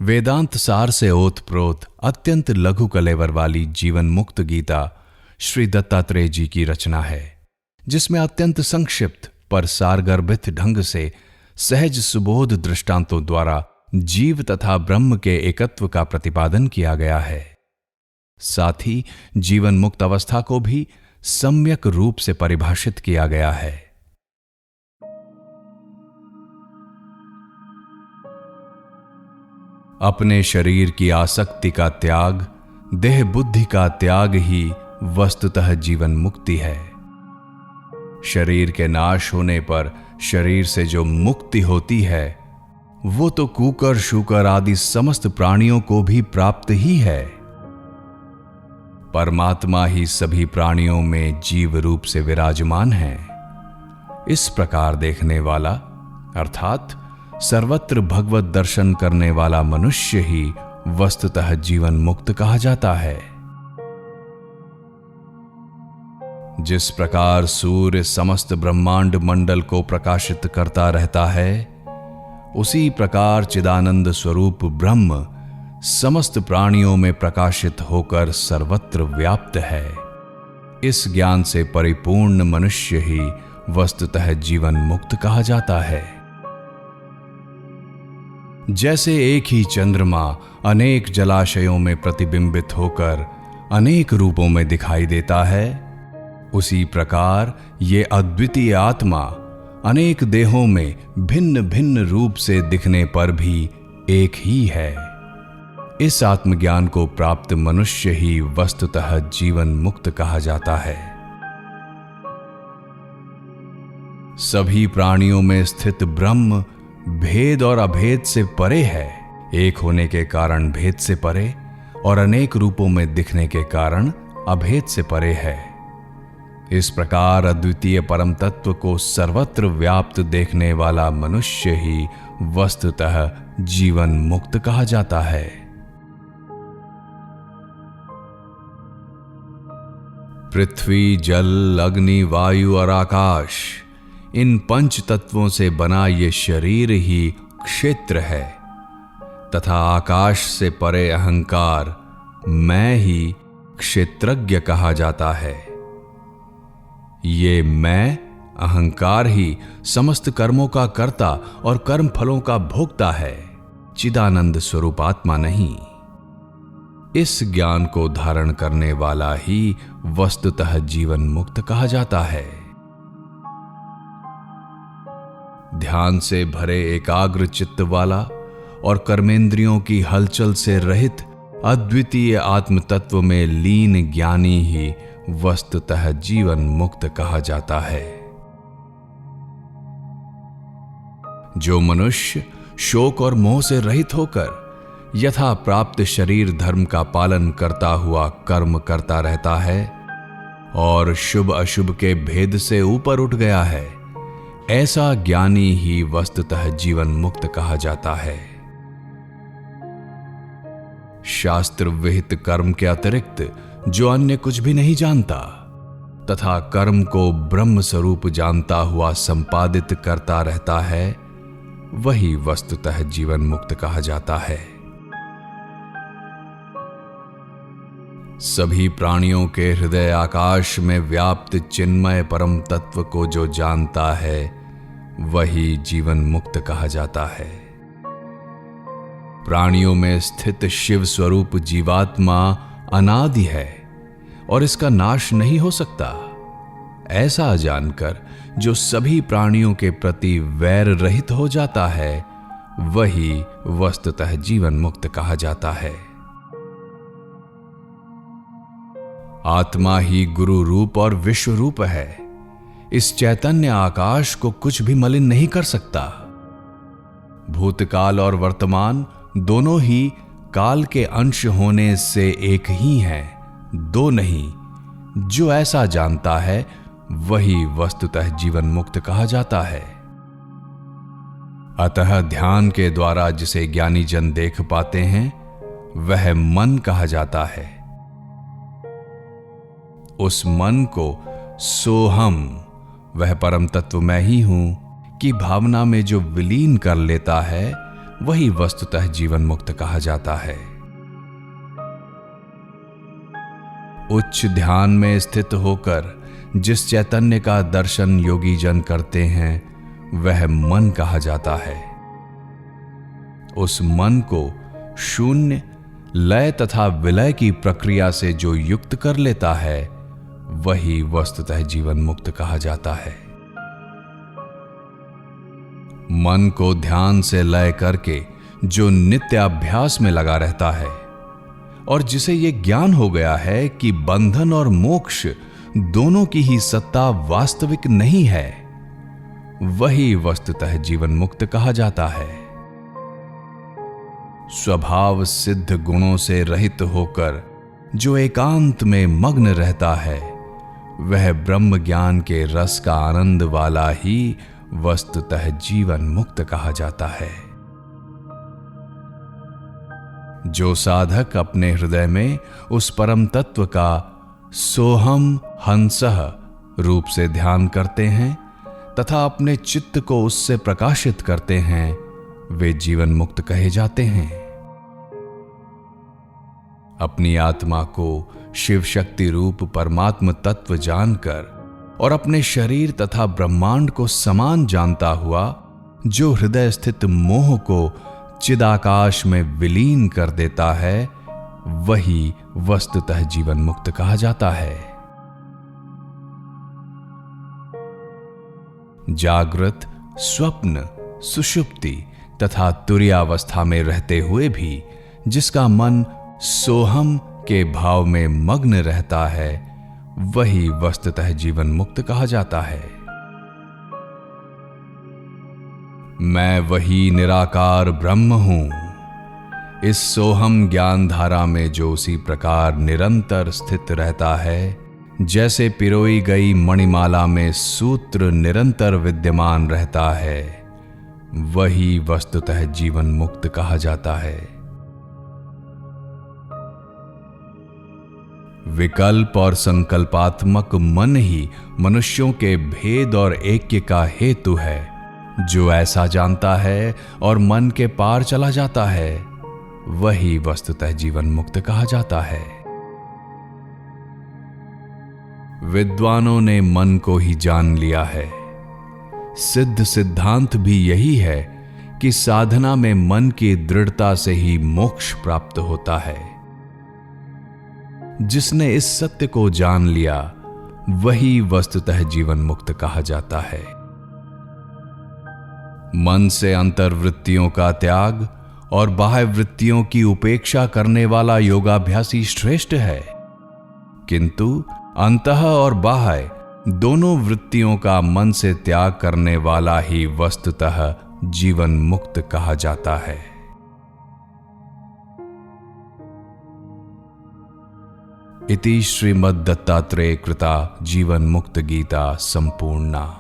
वेदांत सार से ओतप्रोत अत्यंत लघु कलेवर वाली जीवन मुक्त गीता श्री दत्तात्रेय जी की रचना है, जिसमें अत्यंत संक्षिप्त पर सारगर्भित ढंग से सहज सुबोध दृष्टांतों द्वारा जीव तथा ब्रह्म के एकत्व का प्रतिपादन किया गया है। साथ ही जीवन मुक्त अवस्था को भी सम्यक रूप से परिभाषित किया गया है। अपने शरीर की आसक्ति का त्याग, देह बुद्धि का त्याग ही वस्तुतः जीवन मुक्ति है। शरीर के नाश होने पर शरीर से जो मुक्ति होती है वो तो कूकर शूकर आदि समस्त प्राणियों को भी प्राप्त ही है। परमात्मा ही सभी प्राणियों में जीव रूप से विराजमान है। इस प्रकार देखने वाला अर्थात सर्वत्र भगवत दर्शन करने वाला मनुष्य ही वस्तुतः जीवन मुक्त कहा जाता है। जिस प्रकार सूर्य समस्त ब्रह्मांड मंडल को प्रकाशित करता रहता है, उसी प्रकार चिदानंद स्वरूप ब्रह्म समस्त प्राणियों में प्रकाशित होकर सर्वत्र व्याप्त है। इस ज्ञान से परिपूर्ण मनुष्य ही वस्तुतः जीवन मुक्त कहा जाता है। जैसे एक ही चंद्रमा अनेक जलाशयों में प्रतिबिंबित होकर अनेक रूपों में दिखाई देता है, उसी प्रकार ये अद्वितीय आत्मा अनेक देहों में भिन्न भिन्न रूप से दिखने पर भी एक ही है। इस आत्मज्ञान को प्राप्त मनुष्य ही वस्तुतः जीवन मुक्त कहा जाता है। सभी प्राणियों में स्थित ब्रह्म भेद और अभेद से परे है, एक होने के कारण भेद से परे और अनेक रूपों में दिखने के कारण अभेद से परे है। इस प्रकार अद्वितीय परम तत्व को सर्वत्र व्याप्त देखने वाला मनुष्य ही वस्तुतः जीवन मुक्त कहा जाता है। पृथ्वी, जल, अग्नि, वायु और आकाश, इन पंच तत्वों से बना ये शरीर ही क्षेत्र है तथा आकाश से परे अहंकार मैं ही क्षेत्रज्ञ कहा जाता है। ये मैं अहंकार ही समस्त कर्मों का कर्ता और कर्म फलों का भोक्ता है, चिदानंद स्वरूप आत्मा नहीं। इस ज्ञान को धारण करने वाला ही वस्तुतः जीवन मुक्त कहा जाता है। ध्यान से भरे एकाग्र चित्त वाला और कर्मेंद्रियों की हलचल से रहित अद्वितीय आत्म तत्व में लीन ज्ञानी ही वस्तुतः जीवन मुक्त कहा जाता है। जो मनुष्य शोक और मोह से रहित होकर यथा प्राप्त शरीर धर्म का पालन करता हुआ कर्म करता रहता है और शुभ अशुभ के भेद से ऊपर उठ गया है, ऐसा ज्ञानी ही वस्तुतः जीवन मुक्त कहा जाता है। शास्त्र विहित कर्म के अतिरिक्त जो अन्य कुछ भी नहीं जानता तथा कर्म को ब्रह्म स्वरूप जानता हुआ संपादित करता रहता है, वही वस्तुतः जीवन मुक्त कहा जाता है। सभी प्राणियों के हृदय आकाश में व्याप्त चिन्मय परम तत्व को जो जानता है, वही जीवन मुक्त कहा जाता है। प्राणियों में स्थित शिव स्वरूप जीवात्मा अनादि है और इसका नाश नहीं हो सकता, ऐसा जानकर जो सभी प्राणियों के प्रति वैर रहित हो जाता है, वही वस्तुतः जीवन मुक्त कहा जाता है। आत्मा ही गुरु रूप और विश्व रूप है। इस चैतन्य आकाश को कुछ भी मलिन नहीं कर सकता। भूतकाल और वर्तमान दोनों ही काल के अंश होने से एक ही हैं, दो नहीं। जो ऐसा जानता है वही वस्तुतः जीवन मुक्त कहा जाता है। अतः ध्यान के द्वारा जिसे ज्ञानी जन देख पाते हैं वह मन कहा जाता है। उस मन को सोहम, वह परम तत्व मैं ही हूं की भावना में जो विलीन कर लेता है, वही वस्तुतः जीवन मुक्त कहा जाता है। उच्च ध्यान में स्थित होकर जिस चैतन्य का दर्शन योगी जन करते हैं वह मन कहा जाता है। उस मन को शून्य, लय तथा विलय की प्रक्रिया से जो युक्त कर लेता है वही वस्तुतः जीवन मुक्त कहा जाता है। मन को ध्यान से लय करके जो नित्य अभ्यास में लगा रहता है और जिसे यह ज्ञान हो गया है कि बंधन और मोक्ष दोनों की ही सत्ता वास्तविक नहीं है, वही वस्तुतः जीवन मुक्त कहा जाता है। स्वभाव सिद्ध गुणों से रहित होकर जो एकांत में मग्न रहता है वह ब्रह्म ज्ञान के रस का आनंद वाला ही वस्तुतः जीवन मुक्त कहा जाता है। जो साधक अपने हृदय में उस परम तत्व का सोहम हंसः रूप से ध्यान करते हैं तथा अपने चित्त को उससे प्रकाशित करते हैं वे जीवन मुक्त कहे जाते हैं। अपनी आत्मा को शिव शक्ति रूप परमात्म तत्व जानकर और अपने शरीर तथा ब्रह्मांड को समान जानता हुआ जो हृदय स्थित मोह को चिदाकाश में विलीन कर देता है वही वस्तुतः जीवन मुक्त कहा जाता है। जागृत, स्वप्न, सुषुप्ति तथा तुरीयावस्था में रहते हुए भी जिसका मन सोहम के भाव में मग्न रहता है वही वस्तुतः जीवन मुक्त कहा जाता है। मैं वही निराकार ब्रह्म हूं। इस सोहम ज्ञान धारा में जो उसी प्रकार निरंतर स्थित रहता है जैसे पिरोई गई मणिमाला में सूत्र निरंतर विद्यमान रहता है वही वस्तुतः जीवन मुक्त कहा जाता है। विकल्प और संकल्पात्मक मन ही मनुष्यों के भेद और ऐक्य का हेतु है। जो ऐसा जानता है और मन के पार चला जाता है वही वस्तुतः जीवन मुक्त कहा जाता है। विद्वानों ने मन को ही जान लिया है। सिद्ध सिद्धांत भी यही है कि साधना में मन की दृढ़ता से ही मोक्ष प्राप्त होता है। जिसने इस सत्य को जान लिया वही वस्तुतः जीवन मुक्त कहा जाता है। मन से अंतर्वृत्तियों का त्याग और बाह्य वृत्तियों की उपेक्षा करने वाला योगाभ्यासी श्रेष्ठ है, किंतु अंतः और बाह्य दोनों वृत्तियों का मन से त्याग करने वाला ही वस्तुतः जीवन मुक्त कहा जाता है। इति श्रीमद्दत्तात्रेय कृता जीवन मुक्त गीता संपूर्णा।